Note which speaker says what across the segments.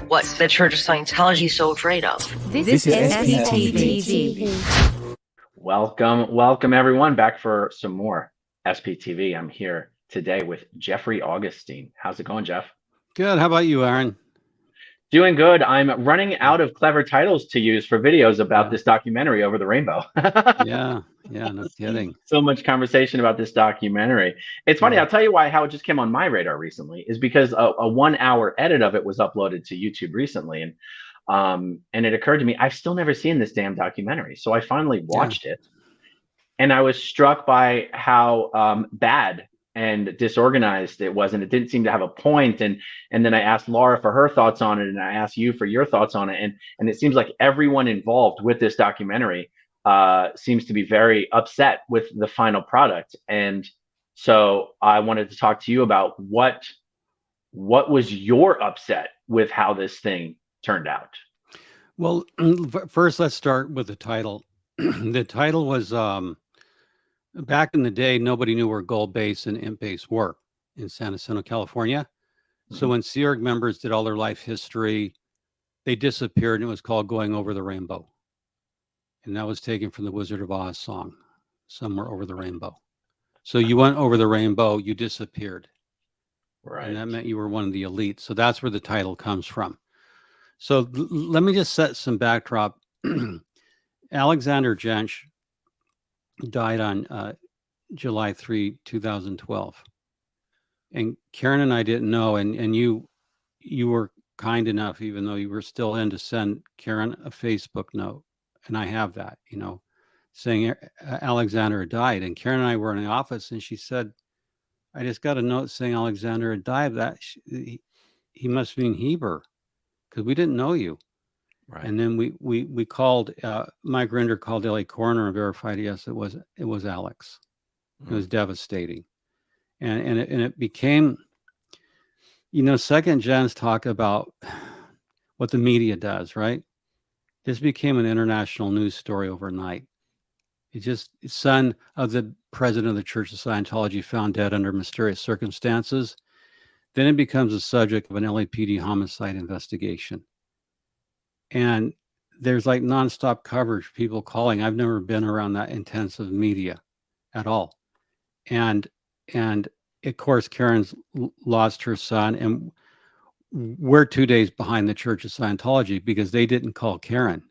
Speaker 1: what the Church of Scientology is so afraid of.
Speaker 2: This is SPTV.
Speaker 3: Welcome everyone back for some more SPTV. I'm here today with Jeffrey Augustine. How's it going, Jeff?
Speaker 2: Good. How about you, Aaron?
Speaker 3: Doing good. I'm running out of clever titles to use for videos about this documentary Over the Rainbow.
Speaker 2: Yeah, no kidding.
Speaker 3: So much conversation about this documentary. It's funny, I'll tell you how it just came on my radar recently is because a 1 hour edit of it was uploaded to YouTube recently. And it occurred to me, I've still never seen this damn documentary. So I finally watched it. And I was struck by how bad and disorganized it was, and it didn't seem to have a point. And then I asked Laura for her thoughts on it, and I asked you for your thoughts on it. And it seems like everyone involved with this documentary seems to be very upset with the final product. And so I wanted to talk to you about what was your upset with how this thing turned out.
Speaker 2: Well, first let's start with the title. The title was back in the day, nobody knew where gold base and imp base were in San Jacinto, California. So when Sea Org members did all their life history, they disappeared, and it was called Going Over the Rainbow. And that was taken from the Wizard of Oz song, Somewhere Over the Rainbow. So you went over the rainbow, you disappeared. Right. And that meant you were one of the elite. So that's where the title comes from. So let me just set some backdrop. Alexander Jensch died on July 3, 2012. And Karen and I didn't know, and you were kind enough, even though you were still in, to send Karen a Facebook note. And I have that, saying Alexander had died. And Karen and I were in the office, and she said, I just got a note saying Alexander had died. That he must mean Heber, because we didn't know you. Right. And then we called, Mike Rinder called LA Coroner and verified, yes, it was Alex. It was devastating. And it became, second gens talk about what the media does, right? This became an international news story overnight. Son of the president of the Church of Scientology found dead under mysterious circumstances. Then it becomes a subject of an LAPD homicide investigation. And there's like nonstop coverage, people calling. I've never been around that intensive media at all. And of course, Karen's lost her son, and we're 2 days behind the Church of Scientology because they didn't call Karen.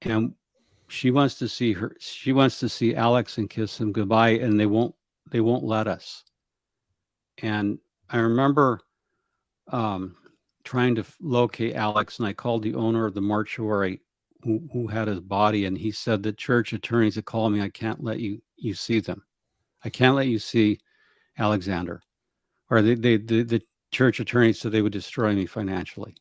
Speaker 2: And she wants to see Alex and kiss him goodbye, and they won't let us. And I remember trying to locate Alex, and I called the owner of the mortuary who had his body, and he said the church attorneys that called me, I can't let you see them. I can't let you see Alexander. Or the church attorneys said they would destroy me financially.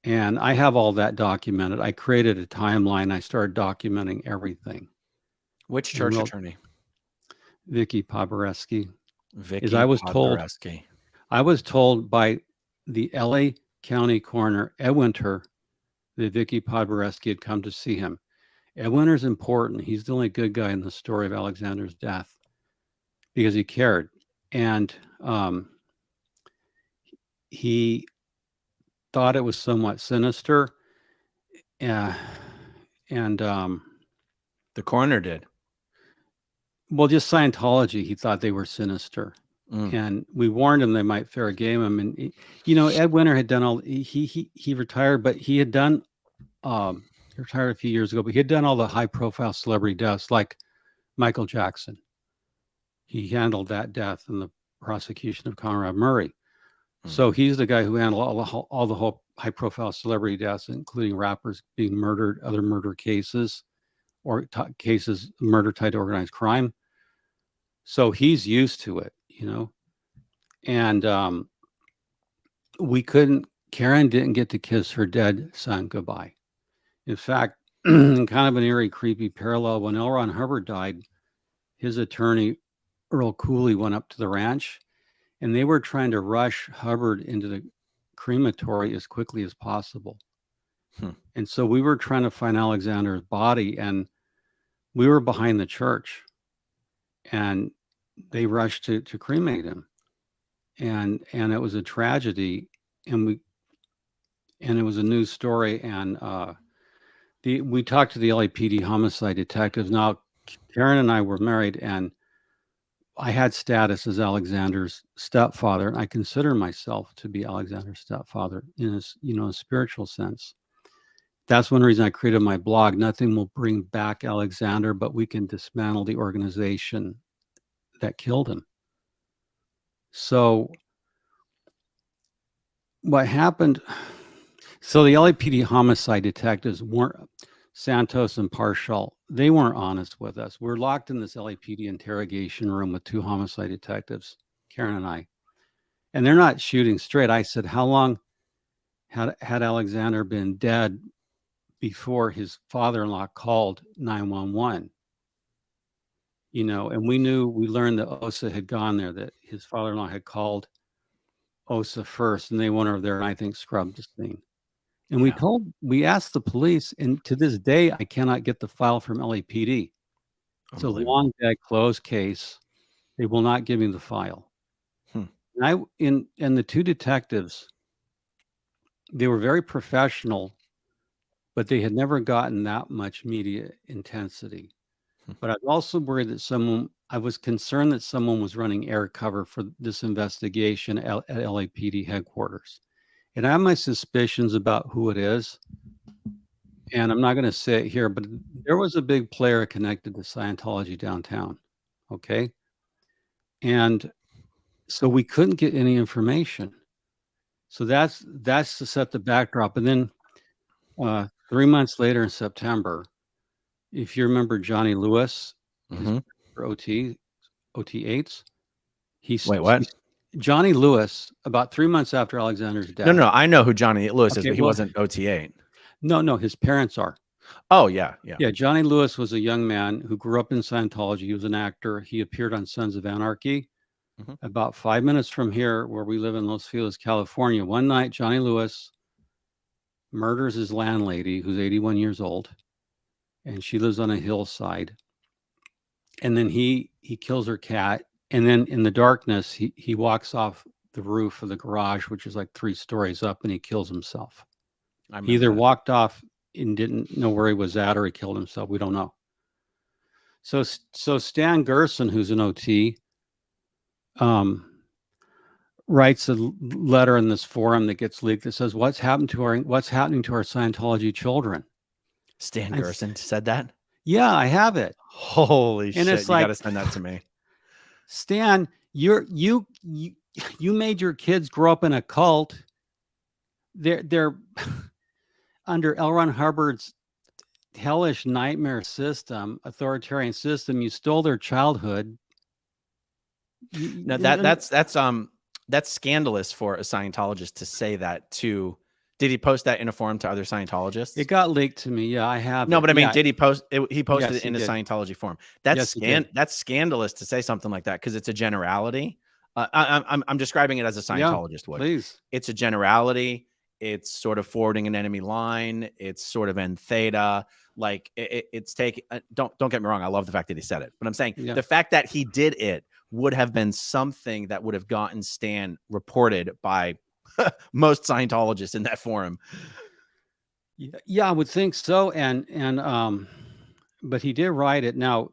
Speaker 2: And I have all that documented. I created a timeline. I started documenting everything.
Speaker 4: Which church attorney?
Speaker 2: Vicky Poboreski.
Speaker 4: I
Speaker 2: was told by the LA County Coroner, Ed Winter, that Vicky Poboreski had come to see him. Ed Winter's important. He's the only good guy in the story of Alexander's death because he cared. And he thought it was somewhat sinister. The
Speaker 4: coroner did.
Speaker 2: Well, just Scientology, he thought they were sinister. And we warned him they might fair game him. And, Ed Winter had done all, he retired, but he had done, he retired a few years ago, but he had done all the high profile celebrity deaths like Michael Jackson. He handled that death in the prosecution of Conrad Murray. So he's the guy who handled all the whole high profile celebrity deaths, including rappers being murdered, other murder cases, or cases, murder tied to organized crime. So he's used to it. And Karen didn't get to kiss her dead son goodbye. In fact, in kind of an eerie, creepy parallel, when L. Ron Hubbard died, his attorney, Earl Cooley, went up to the ranch, and they were trying to rush Hubbard into the crematory as quickly as possible. And so we were trying to find Alexander's body, and we were behind the church. And they rushed to cremate him. And it was a tragedy. and it was a news story, and we talked to the LAPD homicide detectives. Now, Karen and I were married, and I had status as Alexander's stepfather, and I consider myself to be Alexander's stepfather in a spiritual sense. That's one reason I created my blog. Nothing will bring back Alexander, but we can dismantle the organization that killed him. So what happened? So the LAPD homicide detectives weren't, Santos and Parshall, they weren't honest with us. We're locked in this LAPD interrogation room with 2 homicide detectives, Karen and I, and they're not shooting straight. I said, how long had Alexander been dead before his father-in-law called 911? And we learned that OSA had gone there, that his father-in-law had called OSA first, and they went over there and I think scrubbed the scene. And we asked the police, and to this day, I cannot get the file from LAPD. It's a long dead closed case. They will not give me the file. And the 2 detectives, they were very professional, but they had never gotten that much media intensity. But I was also worried that I was concerned that someone was running air cover for this investigation at LAPD headquarters. And I have my suspicions about who it is. And I'm not going to say it here, but there was a big player connected to Scientology downtown. Okay. And so we couldn't get any information. So that's to set the backdrop. And then 3 months later in September, if you remember Johnny Lewis, for OT8s,
Speaker 4: Wait, what?
Speaker 2: Johnny Lewis, about 3 months after Alexander's death.
Speaker 4: No, I know who Johnny Lewis is, but he
Speaker 2: well,
Speaker 4: wasn't OT8.
Speaker 2: No, his parents are.
Speaker 4: Oh, yeah.
Speaker 2: Yeah, Johnny Lewis was a young man who grew up in Scientology. He was an actor. He appeared on Sons of Anarchy. About 5 minutes from here, where we live in Los Feliz, California, one night, Johnny Lewis murders his landlady, who's 81 years old, and she lives on a hillside. And then he kills her cat. And then in the darkness, he walks off the roof of the garage, which is like 3 stories up, and he kills himself. He either walked off and didn't know where he was at, or he killed himself. We don't know. So Stan Gerson, who's an OT, writes a letter in this forum that gets leaked that says, what's happening to our Scientology children?
Speaker 4: Stan Gerson said that?
Speaker 2: Yeah, I have it.
Speaker 4: Holy shit. You got to send that to me.
Speaker 2: Stan, you made your kids grow up in a cult. They're under L. Ron Hubbard's hellish nightmare system, authoritarian system. You stole their childhood.
Speaker 4: No, that's scandalous for a Scientologist to say that to. Did he post that in a forum to other Scientologists?
Speaker 2: It got leaked to me. Yeah, I have.
Speaker 4: No, but I mean, did he post it? He posted it in a Scientology forum. That's
Speaker 2: That's
Speaker 4: scandalous to say something like that, because it's a generality. I'm describing it as a Scientologist would.
Speaker 2: Please.
Speaker 4: It's a generality. It's sort of forwarding an enemy line. It's sort of en theta. Like it's taking. Don't get me wrong. I love the fact that he said it, but I'm saying the fact that he did it would have been something that would have gotten Stan reported by most Scientologists in that forum.
Speaker 2: Yeah, I would think so. And but he did write it. Now,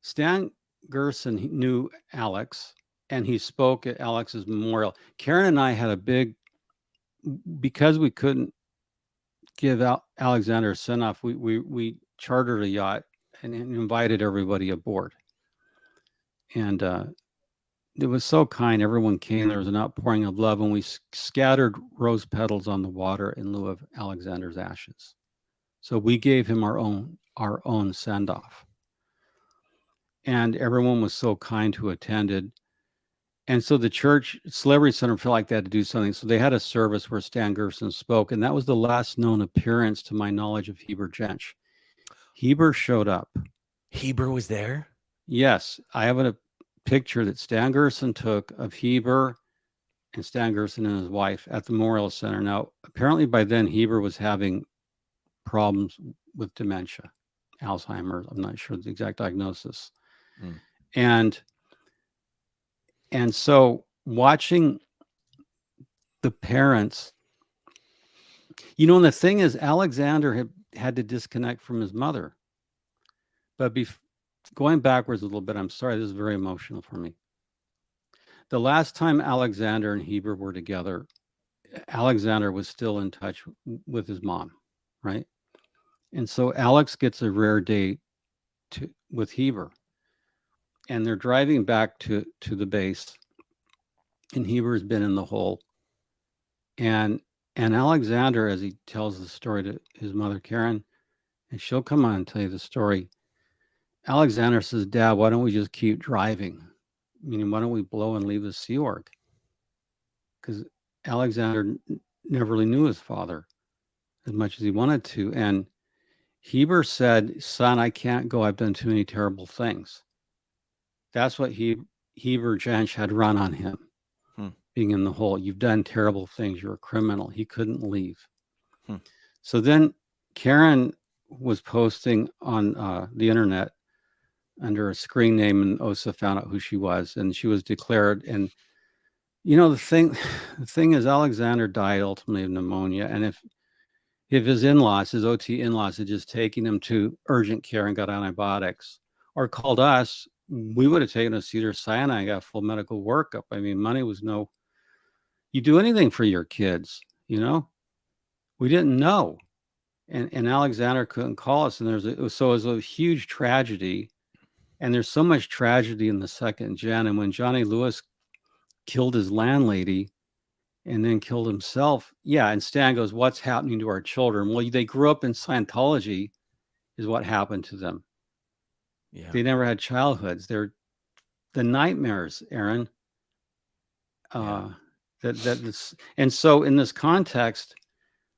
Speaker 2: Stan Gerson knew Alex, and he spoke at Alex's memorial. Karen and I had a big, because we couldn't give out Alexander a send-off, we chartered a yacht and invited everybody aboard. And it was so kind. Everyone came. There was an outpouring of love, and we scattered rose petals on the water in lieu of Alexander's ashes. So we gave him our own send-off. And everyone was so kind who attended. And so the church celebrity center felt like they had to do something. So they had a service where Stan Gerson spoke, and that was the last known appearance, to my knowledge, of Heber Jensch. Heber showed up.
Speaker 4: Heber was there?
Speaker 2: Yes. I have a picture that Stan Gerson took of Heber and Stan Gerson and his wife at the Memorial Center. Now, apparently by then, Heber was having problems with dementia, Alzheimer's. I'm not sure the exact diagnosis. And so watching the parents, you know, and the thing is, Alexander had to disconnect from his mother. But going backwards a little bit, I'm sorry, this is very emotional for me. The last time Alexander and Heber were together, Alexander was still in touch with his mom, right? And so Alex gets a rare date with Heber. And they're driving back to the base. And Heber's been in the hole. And Alexander, as he tells the story to his mother, Karen, and she'll come on and tell you the story, Alexander says, Dad, why don't we just keep driving? Meaning, why don't we blow and leave the Sea Org? Because Alexander never really knew his father as much as he wanted to. And Heber said, son, I can't go. I've done too many terrible things. That's what Heber Jensch had run on him, being in the hole. You've done terrible things. You're a criminal. He couldn't leave. So then Karen was posting on the internet under a screen name, and Osa found out who she was, and she was declared. And you know, the thing is, Alexander died ultimately of pneumonia, and if his in-laws, his OT in-laws, had just taken him to urgent care and got antibiotics, or called us, we would have taken a Cedars-Sinai and got full medical workup. I mean, money was no. You do anything for your kids, you know. We didn't know, and Alexander couldn't call us, and it was a huge tragedy. And there's so much tragedy in the second gen. And when Johnny Lewis killed his landlady and then killed himself, yeah, and Stan goes, what's happening to our children? Well, they grew up in Scientology is what happened to them. Yeah. They never had childhoods. They're the nightmares, Aaron. And so in this context,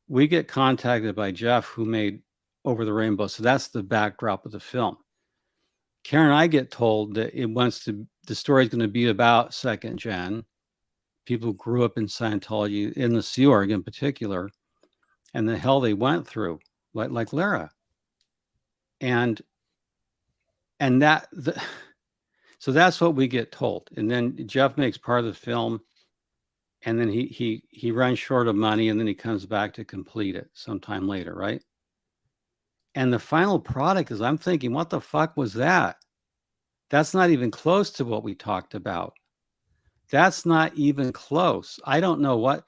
Speaker 2: we get contacted by Jeff, who made Over the Rainbow. So that's the backdrop of the film. Karen and I get told that the story is going to be about second gen, people who grew up in Scientology, in the Sea Org in particular, and the hell they went through, like Lara. So that's what we get told. And then Jeff makes part of the film, and then he runs short of money, and then he comes back to complete it sometime later, right? And the final product is, I'm thinking, what the fuck was that? That's not even close to what we talked about. That's not even close. I don't know what,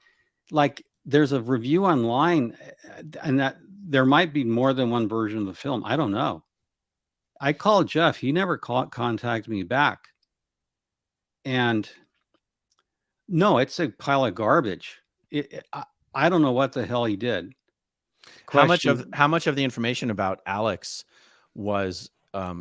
Speaker 2: like, there's a review online, and that there might be more than one version of the film. I don't know. I called Jeff. He never contacted me back. And no, it's a pile of garbage. I don't know what the hell he did.
Speaker 4: How much of the information about Alex was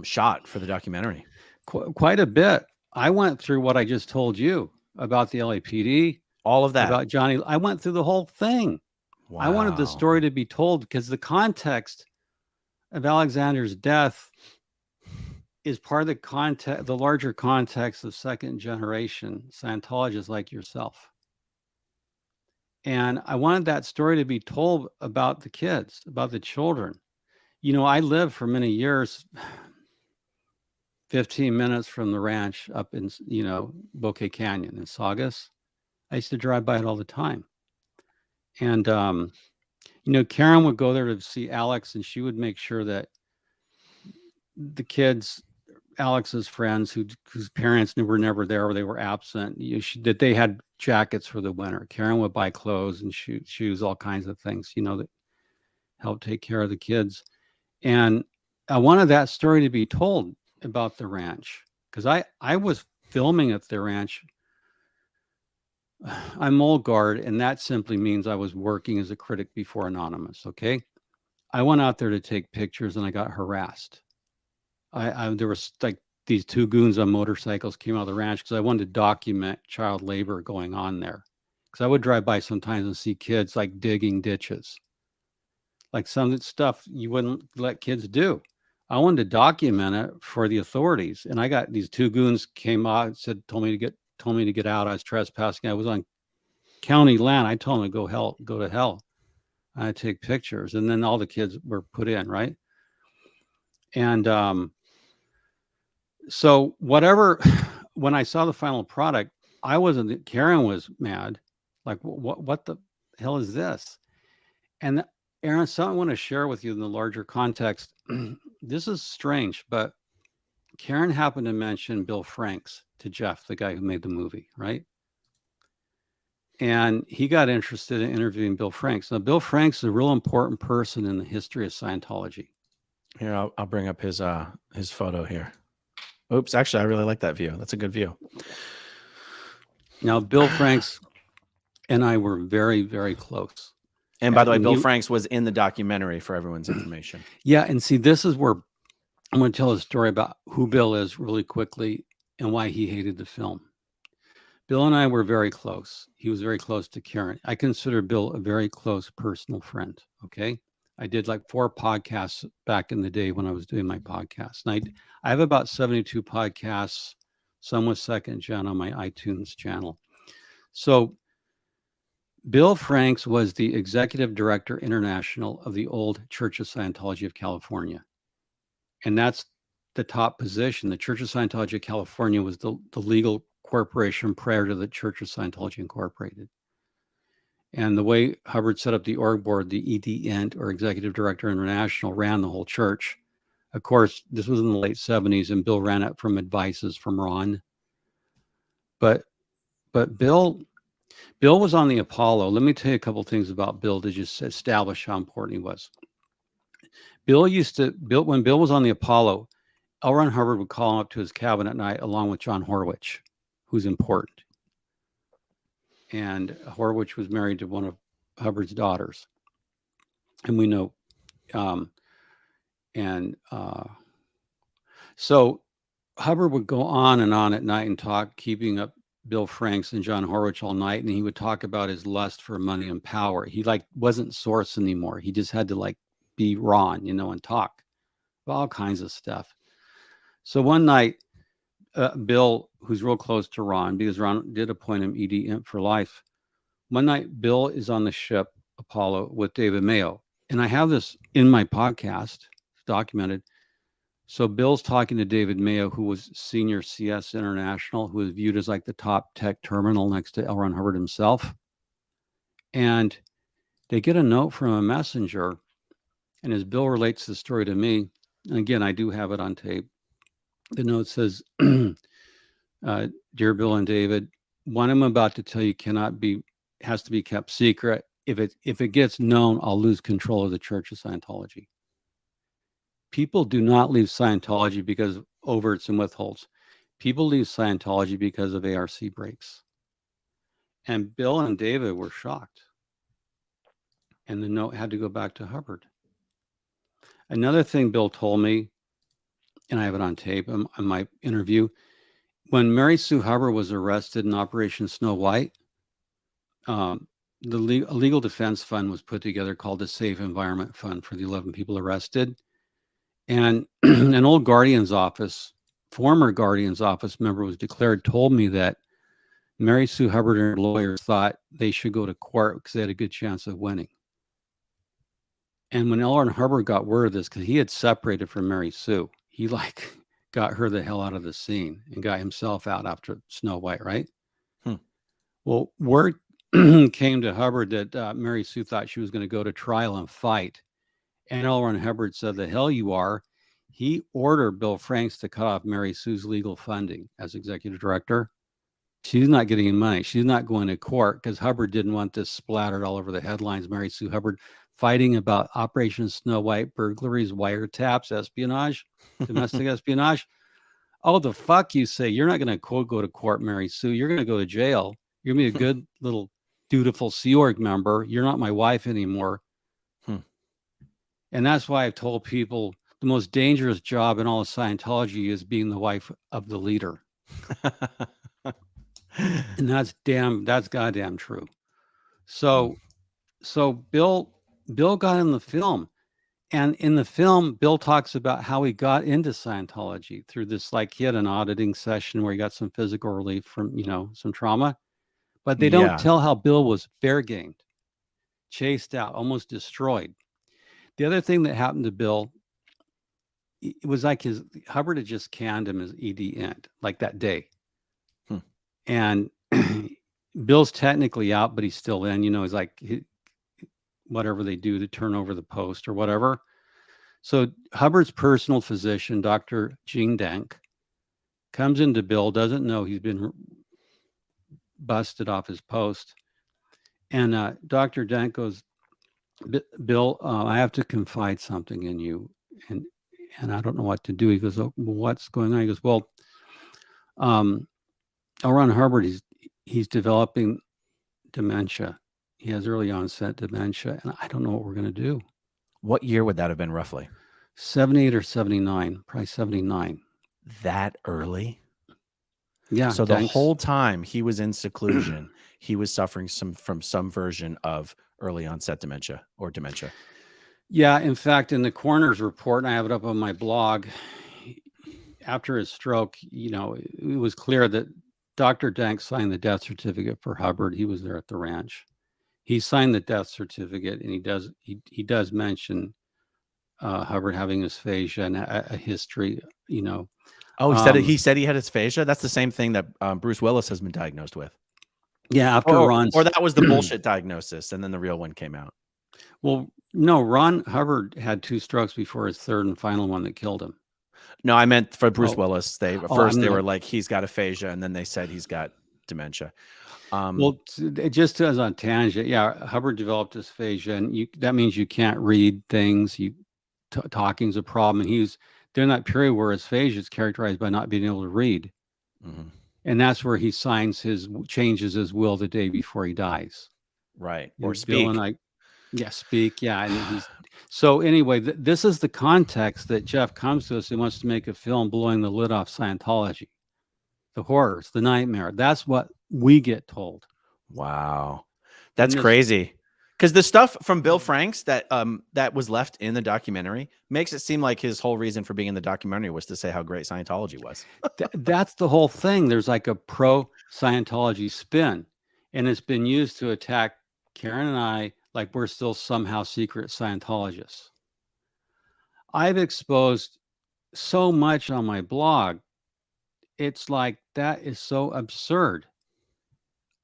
Speaker 4: shot for the documentary?
Speaker 2: Quite a bit. I went through what I just told you about the LAPD,
Speaker 4: all of that,
Speaker 2: about Johnny. I went through the whole thing. Wow. I wanted the story to be told because the context of Alexander's death is part of the larger context of second generation Scientologists like yourself. And I wanted that story to be told about the kids, about the children. You know, I lived for many years 15 minutes from the ranch up in, Bouquet Canyon in Saugus. I used to drive by it all the time. And, Karen would go there to see Alex, and she would make sure that the kids, Alex's friends whose parents were never there or they were absent, that they had jackets for the winter. Karen would buy clothes and shoes, all kinds of things, that help take care of the kids. And I wanted that story to be told about the ranch because I was filming at the ranch. I'm old guard, and that simply means I was working as a critic before Anonymous. Okay. I went out there to take pictures and I got harassed. There was like these two goons on motorcycles came out of the ranch because I wanted to document child labor going on there. Because I would drive by sometimes and see kids like digging ditches, like some stuff you wouldn't let kids do. I wanted to document it for the authorities, and I got these two goons came out, told me to get out. I was trespassing. I was on county land. I told them to go to hell. I take pictures, and then all the kids were put in, right? And so whatever, when I saw the final product, Karen was mad. Like, what the hell is this? And Aaron, something I want to share with you in the larger context. This is strange, but Karen happened to mention Bill Franks to Jeff, the guy who made the movie, right? And he got interested in interviewing Bill Franks. Now, Bill Franks is a real important person in the history of Scientology.
Speaker 4: Here, I'll bring up his photo here. Oops, actually, I really like that view. That's a good view.
Speaker 2: Now, Bill Franks and I were very, very close.
Speaker 4: And by the way, Bill Franks was in the documentary for everyone's information.
Speaker 2: Yeah, and see, this is where I'm going to tell a story about who Bill is really quickly and why he hated the film. Bill and I were very close. He was very close to Karen. I consider Bill a very close personal friend. Okay. I did like 4 podcasts back in the day when I was doing my podcast. And I have about 72 podcasts, some with second gen on my iTunes channel. So Bill Franks was the executive director international of the old Church of Scientology of California. And that's the top position. The Church of Scientology of California was the legal corporation prior to the Church of Scientology Incorporated. And the way Hubbard set up the org board, the EDINT, or Executive Director International, ran the whole church. Of course, this was in the late 70s, and Bill ran it from advices from Ron. But Bill was on the Apollo. Let me tell you a couple things about Bill to just establish how important he was. When Bill was on the Apollo, L. Ron Hubbard would call him up to his cabin at night along with John Horwich, who's important. And Horwich was married to one of Hubbard's daughters. And we know, so Hubbard would go on and on at night and talk, keeping up Bill Franks and John Horwich all night. And he would talk about his lust for money and power. He wasn't Source anymore. He just had to be Ron, and talk about all kinds of stuff. So one night, Bill, who's real close to Ron, because Ron did appoint him ED for life. One night, Bill is on the ship Apollo with David Mayo. And I have this in my podcast, documented. So Bill's talking to David Mayo, who was senior CS International, who was viewed as like the top tech terminal next to L. Ron Hubbard himself. And they get a note from a messenger. And as Bill relates the story to me, and again, I do have it on tape. The note says, Dear Bill and David, what I'm about to tell you has to be kept secret. If it gets known, I'll lose control of the Church of Scientology. People do not leave Scientology because of overts and withholds. People leave Scientology because of ARC breaks. And Bill and David were shocked. And the note had to go back to Hubbard. Another thing Bill told me, and I have it on tape on my interview, when Mary Sue Hubbard was arrested in Operation Snow White, a legal defense fund was put together called the Safe Environment Fund for the 11 people arrested. And an old former Guardian's office member was told me that Mary Sue Hubbard and her lawyers thought they should go to court because they had a good chance of winning. And when L. Ron Hubbard got word of this, because he had separated from Mary Sue, he got her the hell out of the scene and got himself out after Snow White, right? Well, word came to Hubbard that Mary Sue thought she was going to go to trial and fight. And L. Ron Hubbard said, the hell you are. He ordered Bill Franks to cut off Mary Sue's legal funding as executive director. She's not getting any money. She's not going to court because Hubbard didn't want this splattered all over the headlines. Mary Sue Hubbard fighting about Operation Snow White, burglaries, wiretaps, espionage, domestic espionage. Oh, the fuck you say? You're not going to go to court, Mary Sue. You're going to go to jail. You're going to be a good little dutiful Sea Org member. You're not my wife anymore. And that's why I've told people the most dangerous job in all of Scientology is being the wife of the leader. And that's goddamn true. So Bill got in the film, and in the film, Bill talks about how he got into Scientology through this, he had an auditing session where he got some physical relief from, some trauma, but they don't tell how Bill was fair gamed, chased out, almost destroyed. The other thing that happened to Bill, it was like Hubbard had just canned him as ED Int, like that day. And Bill's technically out, but he's still in. He's like whatever they do to turn over the post or whatever. So Hubbard's personal physician, Dr. Gene Denk, comes into Bill, doesn't know he's been busted off his post. And Dr. Denk goes, Bill, I have to confide something in you. And I don't know what to do. He goes, oh, well, what's going on? He goes, well, L. Ron Hubbard, he's developing dementia. He has early onset dementia, and I don't know what we're going to do.
Speaker 4: What year would that have been roughly?
Speaker 2: 78 or 79, probably 79.
Speaker 4: That early?
Speaker 2: Yeah.
Speaker 4: So the whole time he was in seclusion, he was suffering from some version of early onset dementia or dementia.
Speaker 2: Yeah. In fact, in the coroner's report, and I have it up on my blog, after his stroke, it was clear that Dr. Denk signed the death certificate for Hubbard. He was there at the ranch. He signed the death certificate, and he does mention Hubbard having dysphagia and a history,
Speaker 4: Oh, he said he had dysphagia. That's the same thing that Bruce Willis has been diagnosed with.
Speaker 2: Yeah, after Ron's,
Speaker 4: or that was the bullshit diagnosis, and then the real one came out.
Speaker 2: Well, no, Ron Hubbard had 2 strokes before his third and final one that killed him.
Speaker 4: No, I meant for Bruce Willis. They were like, he's got aphasia, and then they said he's got dementia.
Speaker 2: Well, it just as on tangent, yeah, Hubbard developed dysphagia, and that means you can't read things. Talking's a problem, and he was during that period where dysphagia is characterized by not being able to read, and that's where he changes his will the day before he dies,
Speaker 4: right?
Speaker 2: Or
Speaker 4: Bill speak.
Speaker 2: Speak, yeah. And so anyway, this is the context that Jeff comes to us and wants to make a film blowing the lid off Scientology, the horrors, the nightmare. That's what we get told.
Speaker 4: Wow, that's crazy. Because the stuff from Bill Franks that was left in the documentary makes it seem like his whole reason for being in the documentary was to say how great Scientology was.
Speaker 2: That's the whole thing. There's like a pro-Scientology spin, and it's been used to attack Karen and I like we're still somehow secret Scientologists. I've exposed so much on my blog. It's like, that is so absurd.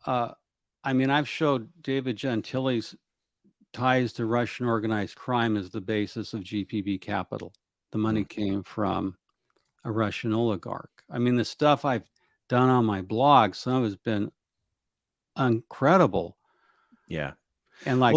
Speaker 2: I mean, I've showed David Gentile's ties to Russian organized crime as the basis of GPB Capital. The money came from a Russian oligarch. I mean, the stuff I've done on my blog, some of it has been incredible.
Speaker 4: Yeah.
Speaker 2: And like,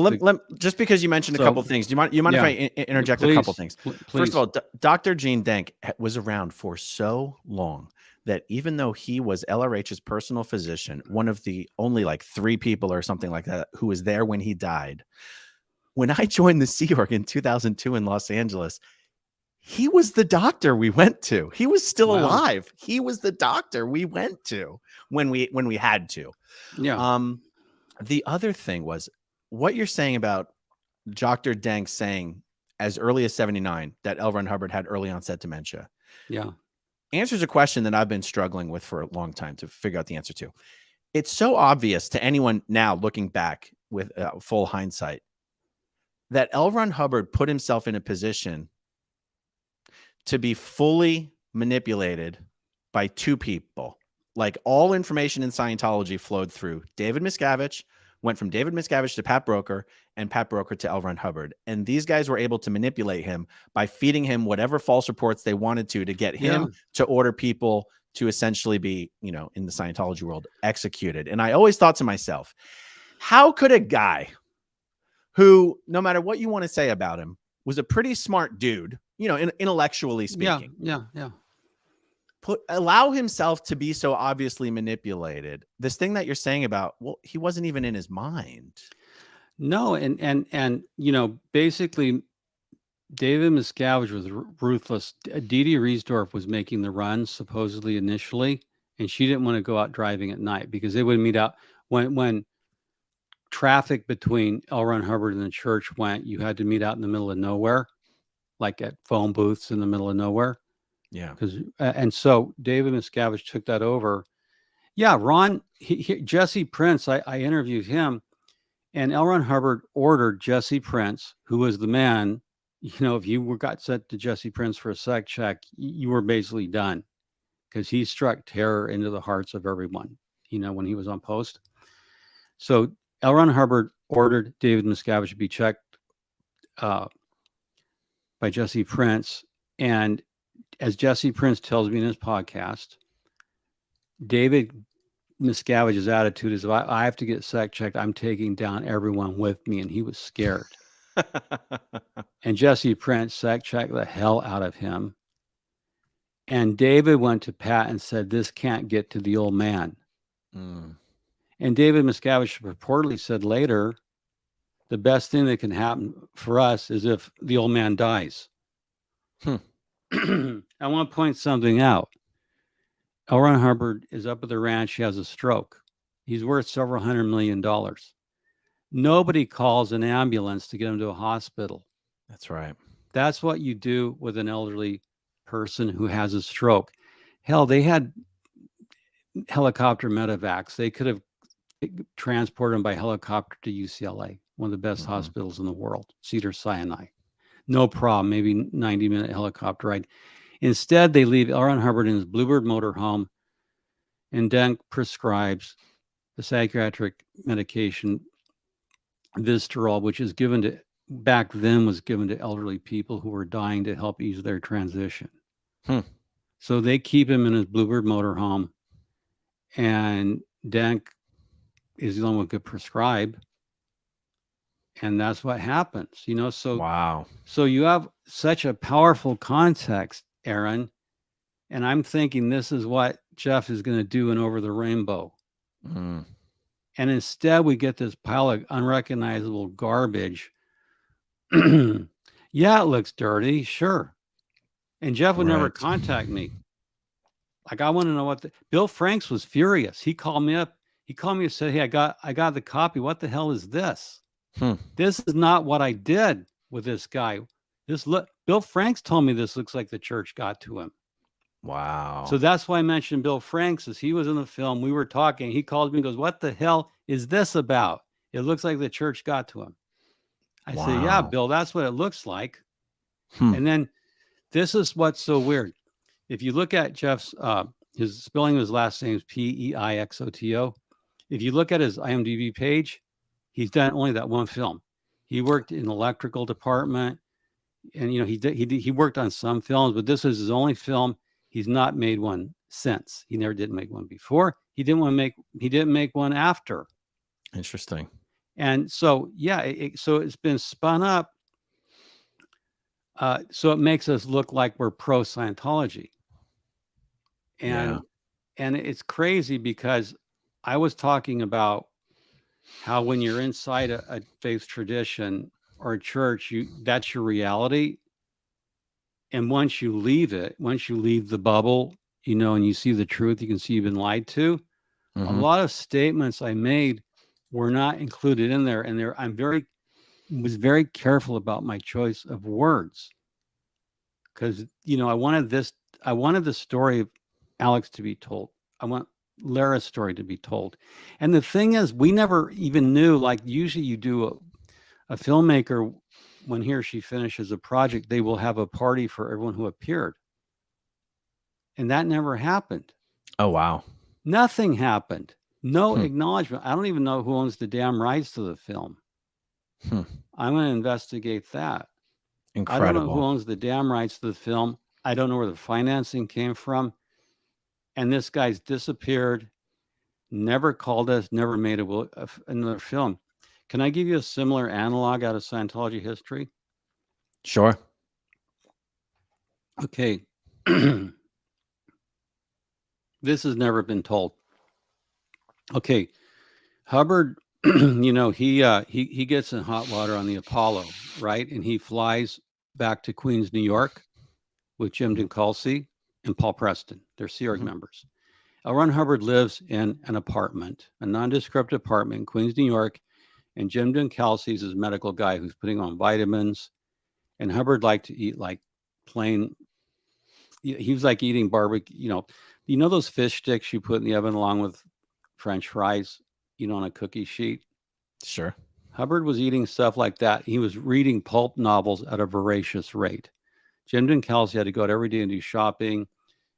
Speaker 4: just because you mentioned a couple of things, do you mind if I interject a couple of things? First of all, Dr. Gene Denk was around for so long that even though he was LRH's personal physician, one of the only like 3 people or something like that who was there when he died, when I joined the Sea Org in 2002 in Los Angeles, he was the doctor we went to. He was still alive. He was the doctor we went to when we had to.
Speaker 2: Yeah.
Speaker 4: The other thing was what you're saying about Dr. Denk saying as early as 79 that L. Ron Hubbard had early onset dementia.
Speaker 2: Yeah.
Speaker 4: Answers a question that I've been struggling with for a long time to figure out the answer to. It's so obvious to anyone now looking back with full hindsight that L. Ron Hubbard put himself in a position to be fully manipulated by 2 people. Like, all information in Scientology flowed through David Miscavige, went from David Miscavige to Pat Broker, and Pat Broker to L. Ron Hubbard. And these guys were able to manipulate him by feeding him whatever false reports they wanted to get him to order people to essentially be, in the Scientology world, executed. And I always thought to myself, how could a guy who, no matter what you want to say about him, was a pretty smart dude, intellectually speaking.
Speaker 2: Yeah.
Speaker 4: Allow himself to be so obviously manipulated. This thing that you're saying about, well, he wasn't even in his mind.
Speaker 2: No, and basically, David Miscavige was ruthless. Dee Riesdorf was making the runs supposedly initially, and she didn't want to go out driving at night because they would meet out when traffic between L. Ron Hubbard and the church went. You had to meet out in the middle of nowhere, like at phone booths in the middle of nowhere.
Speaker 4: Yeah.
Speaker 2: And so David Miscavige took that over. Yeah. Ron, Jesse Prince, I interviewed him, and L. Ron Hubbard ordered Jesse Prince, who was the man, if you got sent to Jesse Prince for a psych check, you were basically done because he struck terror into the hearts of everyone, when he was on post. So L. Ron Hubbard ordered David Miscavige to be checked by Jesse Prince. And as Jesse Prince tells me in his podcast, David Miscavige's attitude is, if I have to get SEC checked, I'm taking down everyone with me. And he was scared. And Jesse Prince SEC checked the hell out of him. And David went to Pat and said, this can't get to the old man. And David Miscavige reportedly said later, the best thing that can happen for us is if the old man dies. I want to point something out. L. Ron Hubbard is up at the ranch. He has a stroke. He's worth several $100 million. Nobody calls an ambulance to get him to a hospital.
Speaker 4: That's right.
Speaker 2: That's what you do with an elderly person who has a stroke. Hell, they had helicopter medevacs. They could have transported him by helicopter to UCLA, one of the best hospitals in the world, Cedars-Sinai. No problem, maybe 90-minute helicopter ride. Instead, they leave L. Ron Hubbard in his Bluebird motorhome, and Denk prescribes the psychiatric medication Vistarol, which is given to, back then was given to elderly people who were dying to help ease their transition. So they keep him in his Bluebird motorhome, and Denk is the only one who could prescribe. And that's what happens, you know? So,
Speaker 4: wow.
Speaker 2: So you have such a powerful context, Aaron. And I'm thinking this is what Jeff is going to do in Over the Rainbow. And instead we get this pile of unrecognizable garbage. Yeah, it looks dirty. Sure. And Jeff would never contact me. Like, I want to know what Bill Franks was furious. He called me up. He called me and said, hey, I got the copy. What the hell is this? This is not what I did with this guy. Bill Franks told me this looks like the church got to him.
Speaker 4: Wow.
Speaker 2: So that's why I mentioned Bill Franks, as he was in the film. We were talking. He called me and goes, what the hell is this about? It looks like the church got to him. I said, yeah, Bill, that's what it looks like. And then this is what's so weird. If you look at Jeff's, his spelling of his last name is Peixoto. If you look at his IMDb page, he's done only that one film. He worked in the electrical department, and he worked on some films, but this is his only film. He's not made one since. He never did make one before. He didn't make one after.
Speaker 4: Interesting.
Speaker 2: And so, yeah, so it's been spun up. So it makes us look like we're pro Scientology. And it's crazy because I was talking about how when you're inside a faith tradition or a church, that's your reality. And once you leave it, once you leave the bubble, and you see the truth, you can see you've been lied to. A lot of statements I made were not included in there. And was very careful about my choice of words. Because, I wanted the story of Alex to be told. I want Lara's story to be told. And the thing is, we never even knew, like usually you do a filmmaker, when he or she finishes a project, they will have a party for everyone who appeared. And that never happened.
Speaker 4: Oh, wow.
Speaker 2: Nothing happened. No acknowledgement. I don't even know who owns the damn rights to the film. I'm going to investigate that.
Speaker 4: Incredible.
Speaker 2: I don't know who owns the damn rights to the film. I don't know where the financing came from. And this guy's disappeared, never called us, never made another film. Can I give you a similar analog out of Scientology history?
Speaker 4: Sure.
Speaker 2: Okay. This has never been told. Okay. Hubbard, he gets in hot water on the Apollo, right? And he flies back to Queens, New York with Jim Duncalce and Paul Preston. They're Sea Org members. L. Ron Hubbard lives in an apartment, a nondescript apartment in Queens, New York. And Jim Duncalce is his medical guy who's putting on vitamins. And Hubbard liked to eat like plain, he was like eating barbecue, those fish sticks you put in the oven along with French fries, on a cookie sheet.
Speaker 4: Sure.
Speaker 2: Hubbard was eating stuff like that. He was reading pulp novels at a voracious rate. Jim Duncalce had to go out every day and do shopping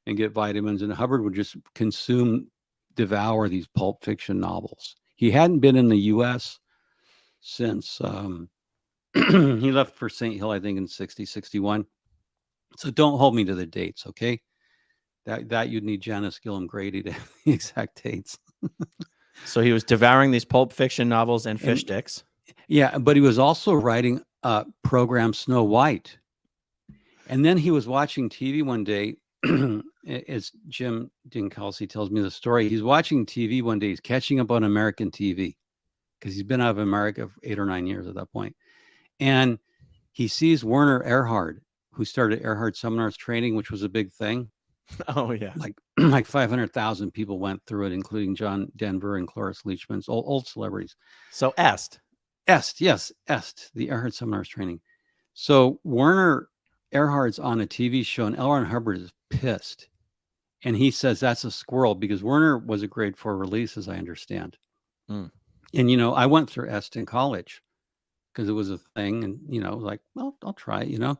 Speaker 2: and get vitamins. And Hubbard would just devour these pulp fiction novels. He hadn't been in the U.S. since he left for St. Hill, I think, in 61. So don't hold me to the dates, okay? That you'd need Janice Gillum Grady to have the exact dates.
Speaker 4: So he was devouring these pulp fiction novels and fish sticks.
Speaker 2: Yeah, but he was also writing program Snow White. And then he was watching TV one day, as Jim Kelsey tells me the story. He's watching TV one day. He's catching up on American TV because he's been out of America for 8 or 9 years at that point. And he sees Werner Erhard, who started Erhard Seminars Training, which was a big thing.
Speaker 4: Oh, yeah.
Speaker 2: Like 500,000 people went through it, including John Denver and Cloris Leachman's old celebrities.
Speaker 4: So Est,
Speaker 2: the Erhard Seminars Training. So Werner Erhard's on a TV show, and L. Ron Hubbard is pissed. And he says that's a squirrel, because Werner was a grade 4 release, as I understand. And, I went through Est in college because it was a thing. And, like, well, I'll try it,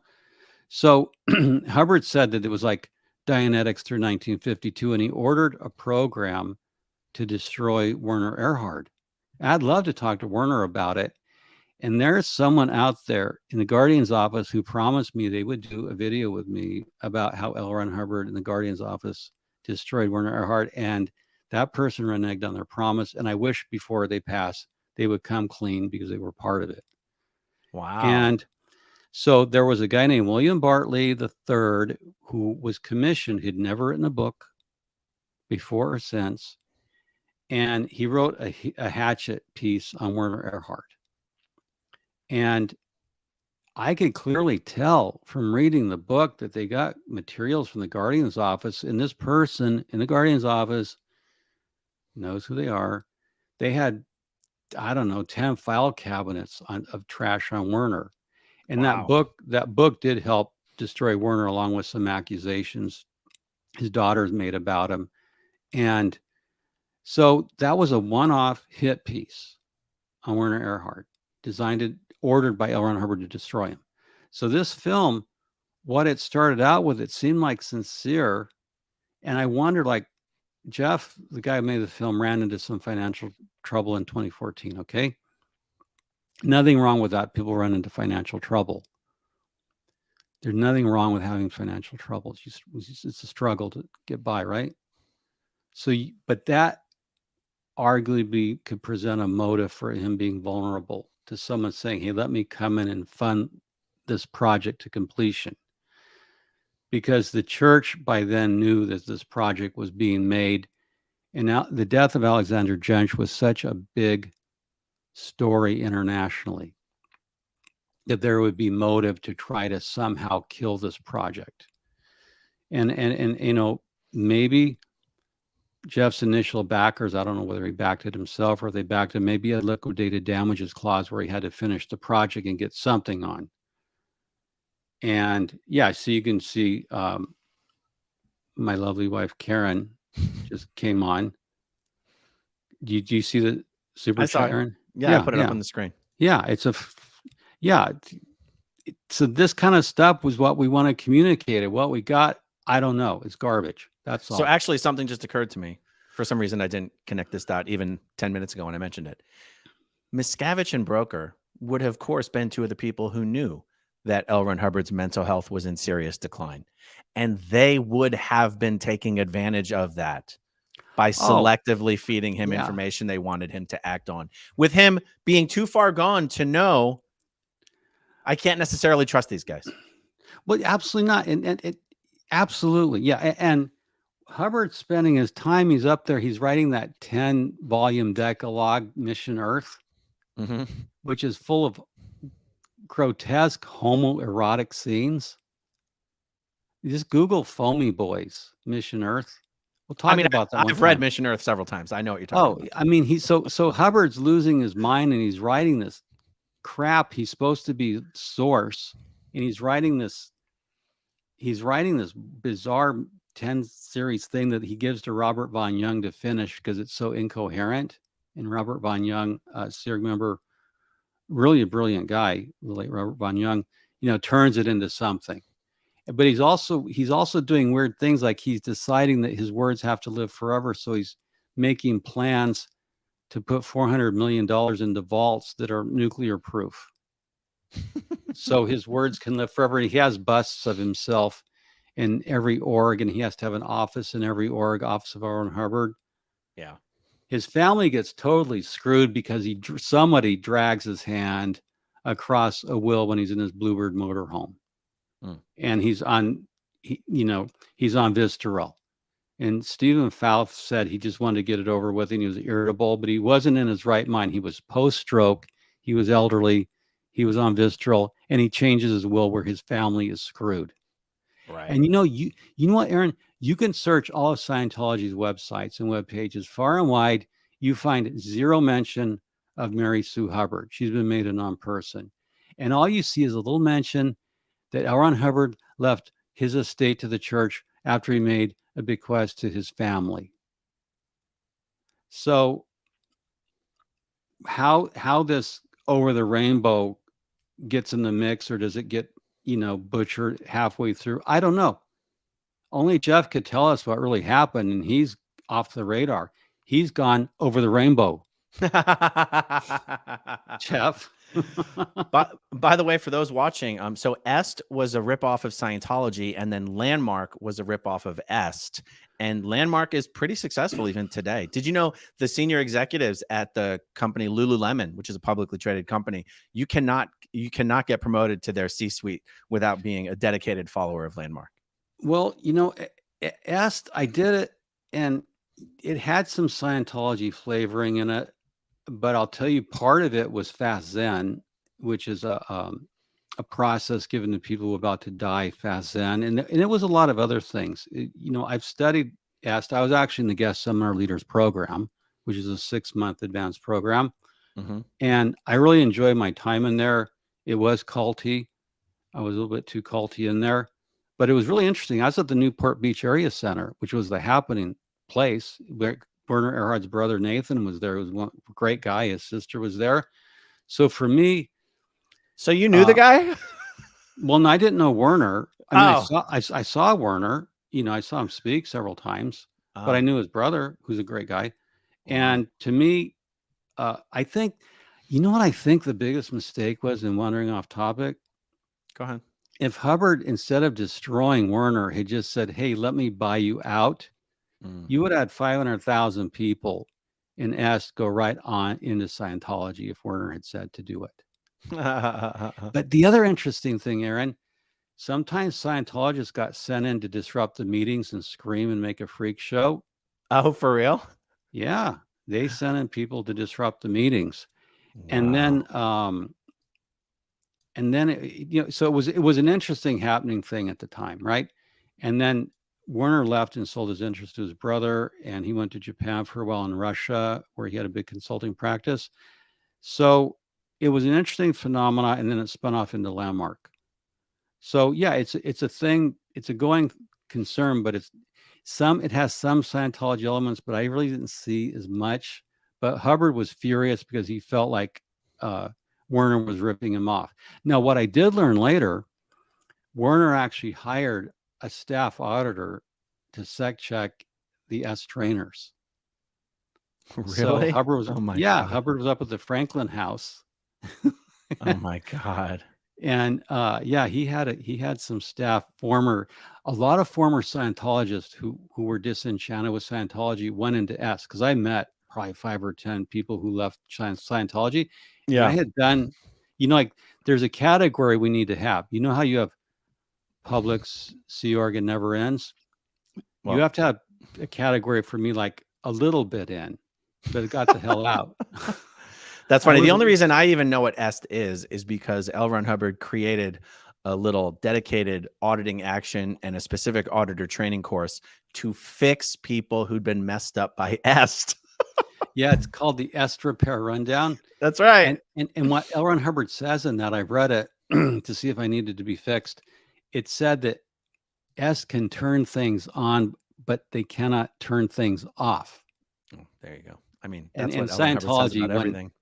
Speaker 2: So Hubbard said that it was like Dianetics through 1952, and he ordered a program to destroy Werner Erhard. I'd love to talk to Werner about it. And there's someone out there in the Guardian's office who promised me they would do a video with me about how L. Ron Hubbard in the Guardian's office destroyed Werner Erhard. And that person reneged on their promise. And I wish before they pass, they would come clean, because they were part of it.
Speaker 4: Wow.
Speaker 2: And so there was a guy named William Bartley III who was commissioned. He'd never written a book before or since. And he wrote a hatchet piece on Werner Erhard. And I could clearly tell from reading the book that they got materials from the Guardian's office. And this person in the Guardian's office knows who they are. They had, I don't know, 10 file cabinets of trash on Werner. And
Speaker 4: Wow.
Speaker 2: that book did help destroy Werner, along with some accusations his daughters made about him. And so that was a one-off hit piece on Werner Erhard, ordered by L. Ron Hubbard to destroy him. So this film, what it started out with, it seemed like sincere. And I wondered, like, Jeff, the guy who made the film, ran into some financial trouble in 2014, okay? Nothing wrong with that. People run into financial trouble. There's nothing wrong with having financial trouble. It's a struggle to get by, right? So, but that arguably could present a motive for him being vulnerable to someone saying, hey, let me come in and fund this project to completion. Because the church by then knew that this project was being made. And now the death of Alexander Jensch was such a big story internationally that there would be motive to try to somehow kill this project. And maybe Jeff's initial backers, I don't know whether he backed it himself or they backed it, maybe a liquidated damages clause where he had to finish the project and get something on. And yeah, so you can see my lovely wife Karen just came on. Do you see the super chat, Aaron?
Speaker 4: Yeah, I put it up on the screen.
Speaker 2: Yeah, so this kind of stuff was what we want to communicate. And what we got, I don't know. It's garbage. That's all.
Speaker 4: So actually, something just occurred to me. For some reason, I didn't connect this dot even 10 minutes ago when I mentioned it. Miscavige and Broker would have, of course, been two of the people who knew that L. Ron Hubbard's mental health was in serious decline. And they would have been taking advantage of that by selectively feeding him information they wanted him to act on. With him being too far gone to know, I can't necessarily trust these guys.
Speaker 2: Well, absolutely not. And it absolutely. Yeah. And Hubbard spending his time, he's up there, he's writing that 10-volume Decalogue, Mission Earth, which is full of grotesque homoerotic scenes. You just Google Foamy Boys, Mission Earth. We'll talk about that.
Speaker 4: I've read Mission Earth several times. I know what you're talking about.
Speaker 2: I mean, he's so Hubbard's losing his mind, and he's writing this crap. He's supposed to be source, and he's writing this bizarre 10 series thing that he gives to Robert Von Young to finish because it's so incoherent. And Robert Von Young, SEER member, really a brilliant guy, the late Robert Von Young, turns it into something. But he's also doing weird things, like he's deciding that his words have to live forever. So he's making plans to put $400 million into vaults that are nuclear proof. So his words can live forever. He has busts of himself in every org, and he has to have an office in every org, office of L. Ron Hubbard.
Speaker 4: Yeah.
Speaker 2: His family gets totally screwed because somebody drags his hand across a will when he's in his Bluebird motorhome. And he's on Visceral. And Stephen Falff said he just wanted to get it over with, and he was irritable, but he wasn't in his right mind. He was post-stroke. He was elderly. He was on Visceral, and he changes his will where his family is screwed.
Speaker 4: Right.
Speaker 2: And you know what, Aaron? You can search all of Scientology's websites and web pages far and wide. You find zero mention of Mary Sue Hubbard. She's been made a non-person. And all you see is a little mention that L. Ron Hubbard left his estate to the church after he made a bequest to his family. So how this over the rainbow gets in the mix, or does it get, butchered halfway through? I don't know. Only Jeff could tell us what really happened, and he's off the radar. He's gone over the rainbow. Jeff.
Speaker 4: By the way, for those watching, so EST was a ripoff of Scientology, and then Landmark was a ripoff of EST. And Landmark is pretty successful even today. Did you know the senior executives at the company Lululemon, which is a publicly traded company, you cannot get promoted to their C-suite without being a dedicated follower of Landmark?
Speaker 2: Well, EST, I did it, and it had some Scientology flavoring in it. But I'll tell you, part of it was Fast Zen, which is a process given to people who are about to die, Fast Zen. And it was a lot of other things. I've studied EST. I was actually in the guest seminar leaders program, which is a 6-month advanced program. And I really enjoyed my time in there. It was culty. I was a little bit too culty in there, but it was really interesting. I was at the Newport Beach Area Center, which was the happening place where Werner Erhard's brother Nathan was there. He was one great guy. His sister was there. So for me,
Speaker 4: so you knew the guy?
Speaker 2: Well, no, I didn't know Werner. I saw Werner. I saw him speak several times, but I knew his brother, who's a great guy. And to me, I think, what I think the biggest mistake was in wandering off topic.
Speaker 4: Go ahead.
Speaker 2: If Hubbard, instead of destroying Werner, had just said, "Hey, let me buy you out," you would have had 500,000 people in EST go right on into Scientology if Werner had said to do it. But the other interesting thing, Aaron, sometimes Scientologists got sent in to disrupt the meetings and scream and make a freak show.
Speaker 4: Oh, for real?
Speaker 2: Yeah, they sent in people to disrupt the meetings.
Speaker 4: Wow.
Speaker 2: And then so it was an interesting happening thing at the time, right? And then Werner left and sold his interest to his brother, and he went to Japan for a while, in Russia, where he had a big consulting practice. So it was an interesting phenomenon, and then it spun off into Landmark. So yeah, it's a thing. It's a going concern, but it has some Scientology elements, but I really didn't see as much. But Hubbard was furious because he felt like Werner was ripping him off. Now, what I did learn later, Werner actually hired a staff auditor to sec check the EST trainers.
Speaker 4: Really?
Speaker 2: So Hubbard was,
Speaker 4: God.
Speaker 2: Hubbard was up at the Franklin House.
Speaker 4: Oh my God.
Speaker 2: And he had some staff, a lot of former Scientologists who were disenchanted with Scientology went into EST, because I met probably 5 or 10 people who left Scientology.
Speaker 4: Yeah.
Speaker 2: I had done, like there's a category we need to have. You know how you have Publix, Sea Org, and Never Ends? Well, you have to have a category for me, like a little bit in, but it got the hell out.
Speaker 4: That's funny. The only reason I even know what EST is because L. Ron Hubbard created a little dedicated auditing action and a specific auditor training course to fix people who'd been messed up by EST.
Speaker 2: Yeah, it's called the EST Repair Rundown.
Speaker 4: That's right.
Speaker 2: And what L. Ron Hubbard says in that, I've read it to see if I needed to be fixed. It said that EST can turn things on, but they cannot turn things off.
Speaker 4: Oh, there you go. I mean, that's
Speaker 2: and
Speaker 4: what L. Ron Hubbard says about everything.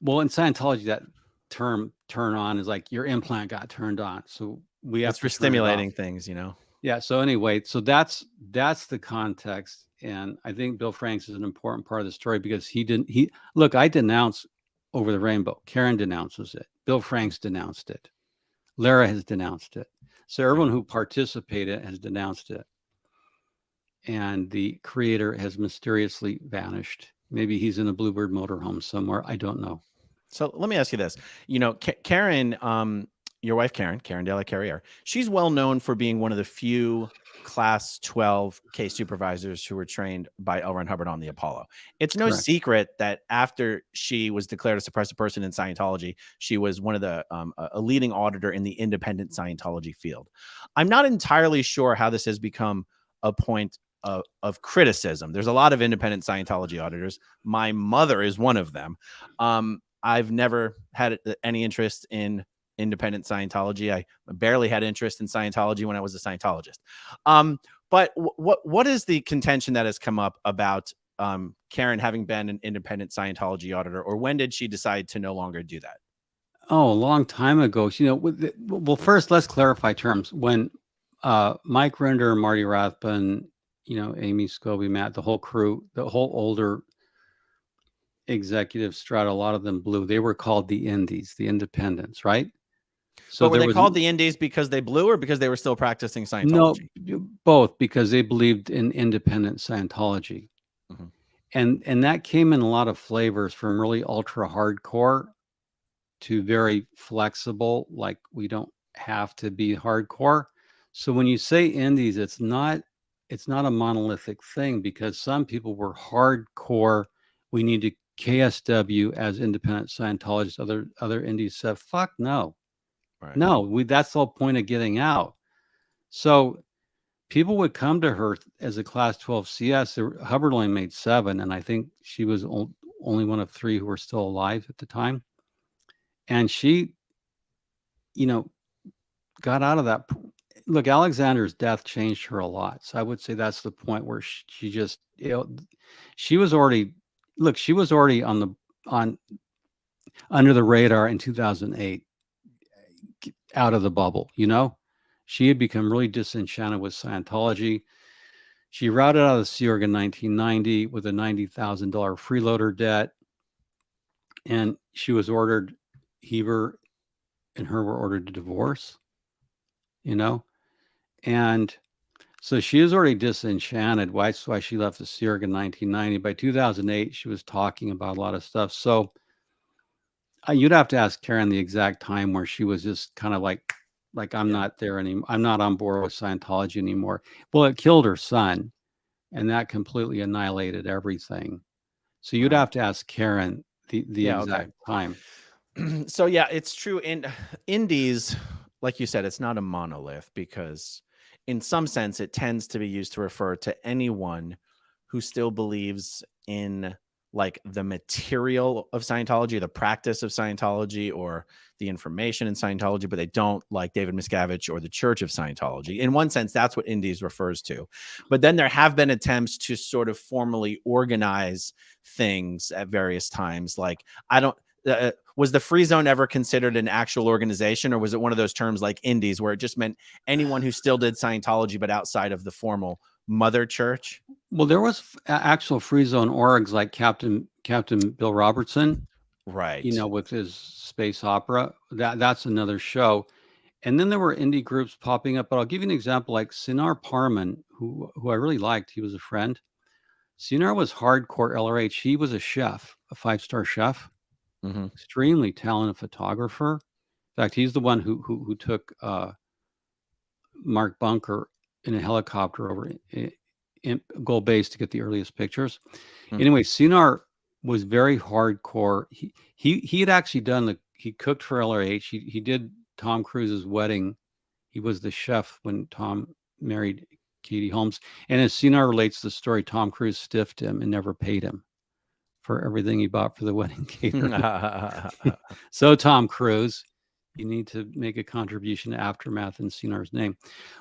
Speaker 2: Well, in Scientology, that term "turn on" is like your implant got turned on. So we have
Speaker 4: for stimulating things,
Speaker 2: Yeah. So anyway, so that's the context, and I think Bill Franks is an important part of the story because look. I denounce Over the Rainbow. Karen denounces it. Bill Franks denounced it. Lara has denounced it. So everyone who participated has denounced it, and the creator has mysteriously vanished. Maybe he's in a Bluebird motorhome somewhere. I don't know.
Speaker 4: So let me ask you this. You know, Karen, your wife, Karen Della Carrier, she's well known for being one of the few Class 12 case supervisors who were trained by L. Ron Hubbard on the Apollo. It's no secret that after she was declared a suppressive person in Scientology, she was one of the a leading auditor in the independent Scientology field. I'm not entirely sure how this has become a point of criticism. There's a lot of independent Scientology auditors. My mother is one of them. I've never had any interest in independent Scientology. I barely had interest in Scientology when I was a Scientologist. But what is the contention that has come up about Karen having been an independent Scientology auditor, or when did she decide to no longer do that?
Speaker 2: Oh, a long time ago. You know, well, first let's clarify terms. When Mike Rinder, Marty Rathbun, you know, Amy Scobie, Matt, the whole crew, the whole older executive strata, a lot of them blue. They were called the Indies, the Independents, right?
Speaker 4: So were they called the Indies because they blew, or because they were still practicing Scientology?
Speaker 2: No, both, because they believed in independent Scientology. Mm-hmm. And that came in a lot of flavors, from really ultra hardcore to very flexible, like we don't have to be hardcore. So when you say Indies, it's not a monolithic thing, because some people were hardcore. We need to KSW as independent Scientologists. Other Indies said, fuck no. Right. No, that's the whole point of getting out. So people would come to her as a Class 12 CS. Hubbard only made 7, and I think she was only one of 3 who were still alive at the time. And she, you know, got out of that. Look, Alexander's death changed her a lot. So I would say that's the point where she just, you know, she was already on under the radar in 2008, out of the bubble. You know, she had become really disenchanted with Scientology. She routed out of the Sea Org in 1990 with a $90,000 freeloader debt, and she was ordered. Heber and her were ordered to divorce. You know, and so she was already disenchanted. That's why she left the Sea Org in 1990. By 2008, she was talking about a lot of stuff. So you'd have to ask Karen the exact time where she was just kind of like I'm not there anymore. I'm not on board with Scientology anymore. Well, it killed her son, and that completely annihilated everything. So you'd have to ask Karen the exact time.
Speaker 4: So yeah, it's true. In Indies, like you said, it's not a monolith, because in some sense it tends to be used to refer to anyone who still believes in like the material of Scientology, the practice of Scientology, or the information in Scientology, but they don't like David Miscavige or the Church of Scientology. In one sense, that's what Indies refers to. But then there have been attempts to sort of formally organize things at various times. Like, was the Free Zone ever considered an actual organization, or was it one of those terms like Indies where it just meant anyone who still did Scientology but outside of the formal mother church?
Speaker 2: Well, there was actual Free Zone orgs like Captain Bill Robertson,
Speaker 4: right?
Speaker 2: You know, with his space opera. That's another show. And then there were indie groups popping up. But I'll give you an example, like Sinar Parman, who I really liked. He was a friend. Sinar was hardcore LRH. He was a chef, a 5-star chef. Mm-hmm. Extremely talented photographer. In fact, he's the one who took Mark Bunker in a helicopter over in Gold Base to get the earliest pictures. Mm-hmm. Anyway, Sinar was very hardcore. He had actually he cooked for LRH. He did Tom Cruise's wedding. He was the chef when Tom married Katie Holmes. And as Sinar relates the story, Tom Cruise stiffed him and never paid him for everything he bought for the wedding catering. So Tom Cruise, you need to make a contribution to Aftermath in Sinar's name.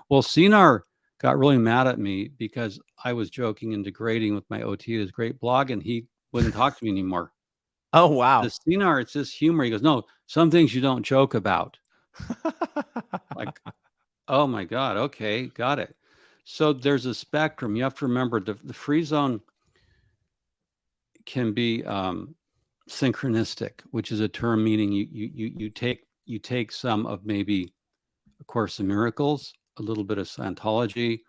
Speaker 2: Well, Sinar got really mad at me because I was joking and degrading with my OT, his great blog, and he wouldn't talk to me anymore.
Speaker 4: Oh, wow.
Speaker 2: The Sinar, it's just humor. He goes, no, some things you don't joke about. Like, Oh my God. Okay, got it. So there's a spectrum. You have to remember the free zone can be synchronistic, which is a term meaning you take some of maybe A Course in Miracles, a little bit of Scientology,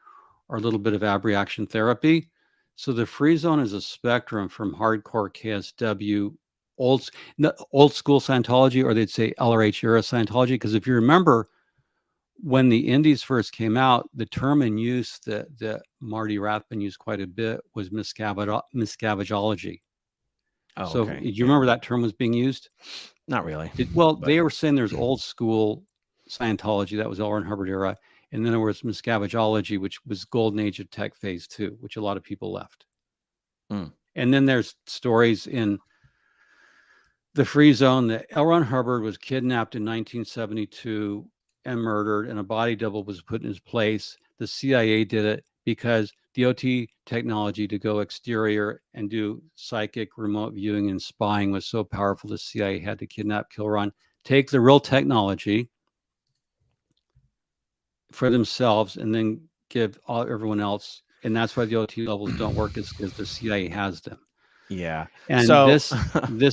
Speaker 2: or a little bit of abreaction therapy. So the free zone is a spectrum from hardcore KSW, old school Scientology, or they'd say LRH era Scientology. Because if you remember, when the indies first came out, the term in use that Marty Rathbun used quite a bit was miscavigology.
Speaker 4: Oh,
Speaker 2: So
Speaker 4: okay.
Speaker 2: do you remember that term was being used?
Speaker 4: Not really.
Speaker 2: They were saying there's old school Scientology, that was L. Ron Hubbard era, and then there was miscavigology, which was golden age of tech phase 2, which a lot of people left. And then there's stories in the free zone that L. Ron Hubbard was kidnapped in 1972 and murdered, and a body double was put in his place. The CIA did it because the OT technology to go exterior and do psychic remote viewing and spying was so powerful, the CIA had to kidnap, kill Ron, take the real technology for themselves, and then give everyone else. And that's why the OT levels don't work, is because the CIA has them.
Speaker 4: Yeah.
Speaker 2: And
Speaker 4: so
Speaker 2: this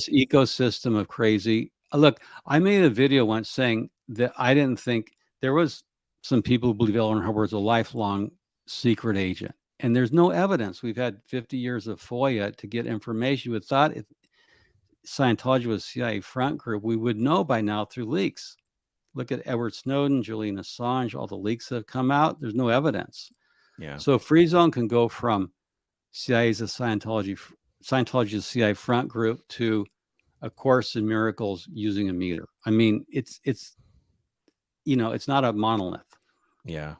Speaker 2: ecosystem of crazy. Look, I made a video once saying that I didn't think there was some people who believe L. Ron Hubbard was a lifelong secret agent. And there's no evidence. We've had 50 years of FOIA to get information. You would thought if Scientology was CIA front group, we would know by now through leaks. Look at Edward Snowden, Julian Assange, all the leaks that have come out. There's no evidence.
Speaker 4: Yeah.
Speaker 2: So free zone can go from CIA's a Scientology's CIA front group to A Course in Miracles using a meter. I mean, it's not a monolith.
Speaker 4: Yeah.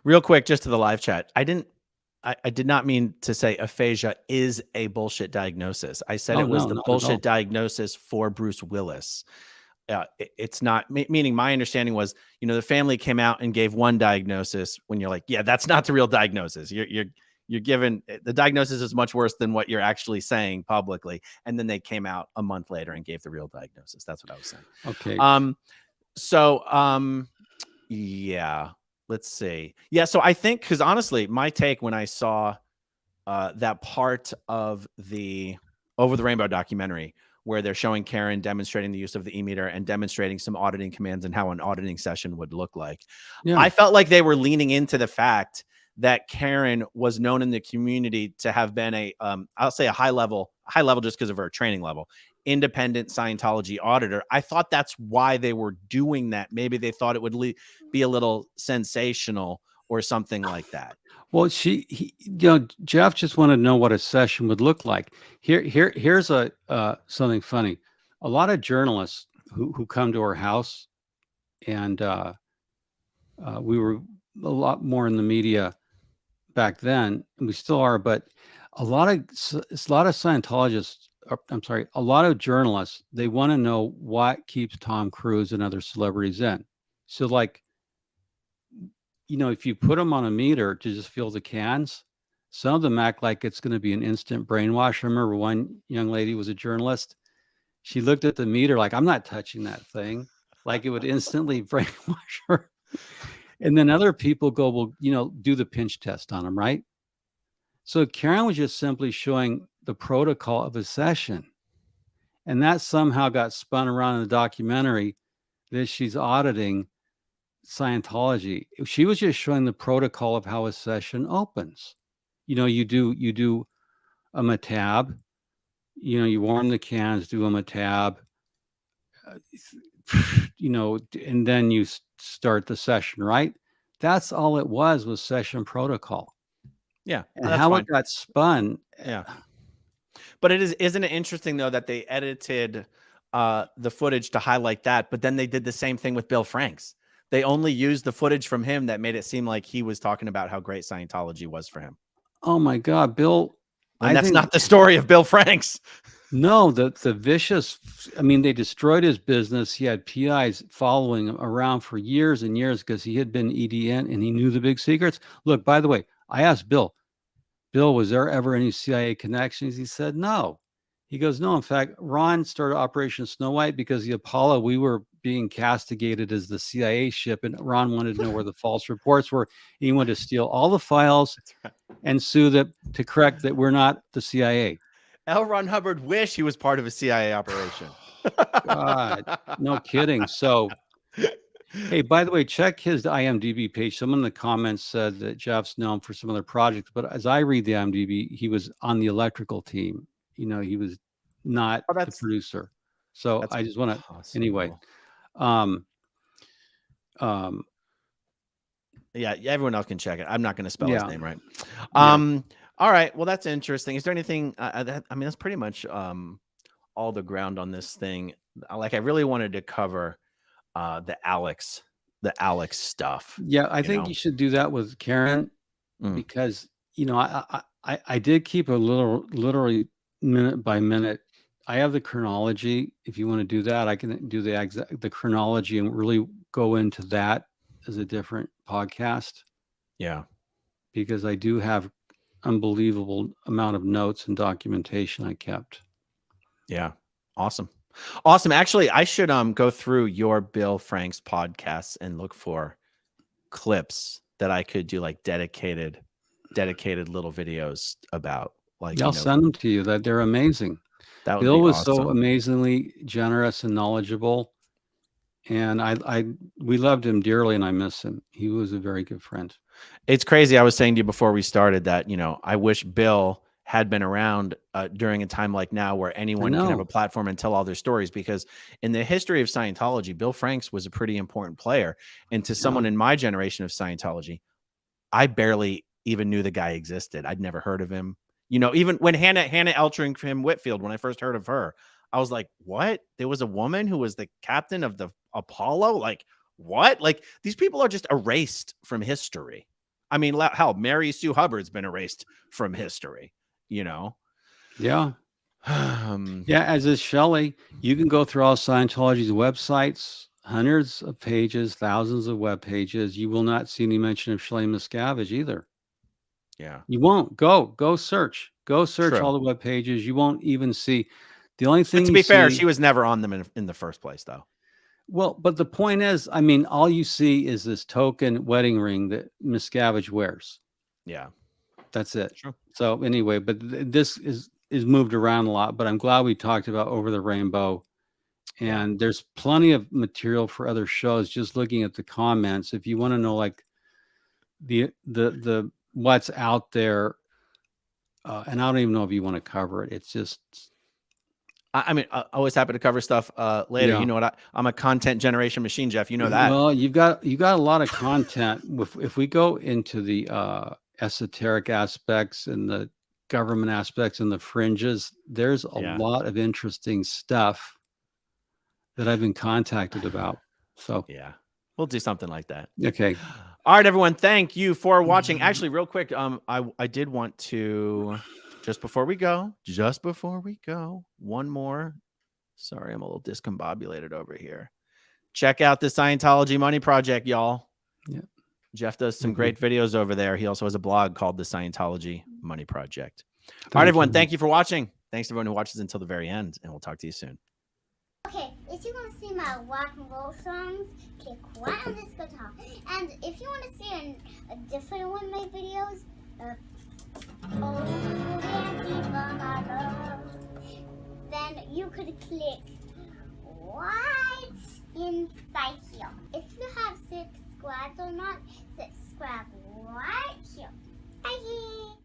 Speaker 4: Real quick, just to the live chat. I did not mean to say aphasia is a bullshit diagnosis. I said it was the bullshit diagnosis for Bruce Willis. It's not, meaning my understanding was, the family came out and gave one diagnosis when you're like, yeah, that's not the real diagnosis. You're given, the diagnosis is much worse than what you're actually saying publicly. And then they came out a month later and gave the real diagnosis. That's what I was saying.
Speaker 2: Okay.
Speaker 4: Yeah, let's see. Yeah. So I think, because honestly, my take when I saw that part of the Over the Rainbow documentary, where they're showing Karen demonstrating the use of the e-meter and demonstrating some auditing commands and how an auditing session would look like. Yeah. I felt like they were leaning into the fact that Karen was known in the community to have been a, I'll say a high level just because of her training level, independent Scientology auditor. I thought that's why they were doing that. Maybe they thought it would be a little sensational or something like that.
Speaker 2: Well, Jeff just wanted to know what a session would look like. Here's something funny. A lot of journalists who come to our house, and we were a lot more in the media back then, and we still are, but a lot of Scientologists, a lot of journalists, they want to know what keeps Tom Cruise and other celebrities in. So like, if you put them on a meter to just feel the cans, some of them act like it's going to be an instant brainwash. I remember one young lady was a journalist. She looked at the meter like, I'm not touching that thing. Like it would instantly brainwash her. And then other people go, well, do the pinch test on them, right? So Karen was just simply showing the protocol of a session. And that somehow got spun around in the documentary that she's auditing Scientology. She was just showing the protocol of how a session opens. You do a matab, you warm the cans, do a matab, and then you start the session, right? That's all it was session protocol.
Speaker 4: Yeah.
Speaker 2: And how it got spun.
Speaker 4: Yeah. But isn't it interesting though that they edited the footage to highlight that, but then they did the same thing with Bill Franks. They only used the footage from him that made it seem like he was talking about how great Scientology was for him.
Speaker 2: Oh my God, Bill.
Speaker 4: And that's not the story of Bill Franks.
Speaker 2: No, the vicious, they destroyed his business. He had PIs following him around for years and years because he had been EDN and he knew the big secrets. Look, by the way, I asked Bill, was there ever any CIA connections? He said, no. He goes, no, in fact, Ron started Operation Snow White because the Apollo, we were being castigated as the CIA ship, and Ron wanted to know where the false reports were. He wanted to steal all the files and sue them to correct that we're not the CIA.
Speaker 4: L. Ron Hubbard wished he was part of a CIA operation.
Speaker 2: God, no kidding. So, hey, by the way, check his IMDb page. Someone in the comments said that Jeff's known for some other projects, but as I read the IMDb, he was on the electrical team. You know, he was not the producer. So I just want to, anyway.
Speaker 4: Yeah, everyone else can check it. I'm not going to spell his name right. All right. Well, that's interesting. Is there anything? I mean, that's pretty much all the ground on this thing. Like, I really wanted to cover the Alex stuff.
Speaker 2: Yeah, I think you should do that with Karen because you know I did keep a literally minute by minute. I have the chronology. If you want to do that, I can do the chronology and really go into that as a different podcast.
Speaker 4: Yeah,
Speaker 2: because I do have unbelievable amount of notes and documentation I kept.
Speaker 4: Yeah, awesome. Actually, I should go through your Bill Frank's podcasts and look for clips that I could do like dedicated little videos about. Like,
Speaker 2: I'll send them to you. That they're amazing. Bill was so amazingly generous and knowledgeable, and we loved him dearly, and I miss him. He was a very good friend.
Speaker 4: It's crazy. I was saying to you before we started that, you know, I wish Bill had been around during a time like now where anyone can have a platform and tell all their stories, because in the history of Scientology, Bill Franks was a pretty important player. And to someone in my generation of Scientology, I barely even knew the guy existed. I'd never heard of him. You know, even when Hannah Eltringham Whitfield, when I first heard of her, I was like, what? There was a woman who was the captain of the Apollo? Like, what? Like, these people are just erased from history. I mean, hell, Mary Sue Hubbard's been erased from history, you know?
Speaker 2: Yeah. Yeah, as is Shelley. You can go through all Scientology's websites, hundreds of pages, thousands of web pages. You will not see any mention of Shelley Miscavige either.
Speaker 4: Yeah.
Speaker 2: You won't. Go search. Go search all the web pages. You won't even see. The only thing,
Speaker 4: but to be fair, she was never on them in the first place, though.
Speaker 2: Well, but the point is, I mean, all you see is this token wedding ring that Miscavige wears.
Speaker 4: Yeah.
Speaker 2: That's it.
Speaker 4: True.
Speaker 2: So anyway, but this is moved around a lot, but I'm glad we talked about Over the Rainbow. And there's plenty of material for other shows. Just looking at the comments, if you want to know, like the what's out there, and I don't even know if you want to cover it. It's just,
Speaker 4: I mean, I'm always happy to cover stuff later. You know what? I'm a content generation machine, Jeff. You know that.
Speaker 2: Well, you got a lot of content. If we go into the esoteric aspects and the government aspects and the fringes, there's a lot of interesting stuff that I've been contacted about. So
Speaker 4: yeah, we'll do something like that.
Speaker 2: Okay.
Speaker 4: All right, everyone. Thank you for watching. Actually, real quick, I did want to, just before we go, one more. Sorry, I'm a little discombobulated over here. Check out the Scientology Money Project, y'all.
Speaker 2: Yeah.
Speaker 4: Jeff does some great videos over there. He also has a blog called the Scientology Money Project. All right, everyone. Thank you for watching. Thanks to everyone who watches until the very end, and we'll talk to you soon.
Speaker 5: Okay, if you want to see my rock and roll songs, click right on this guitar. And if you want to see a different one of my videos, then you could click right inside here. If you have subscribed or not, subscribe right here. Bye.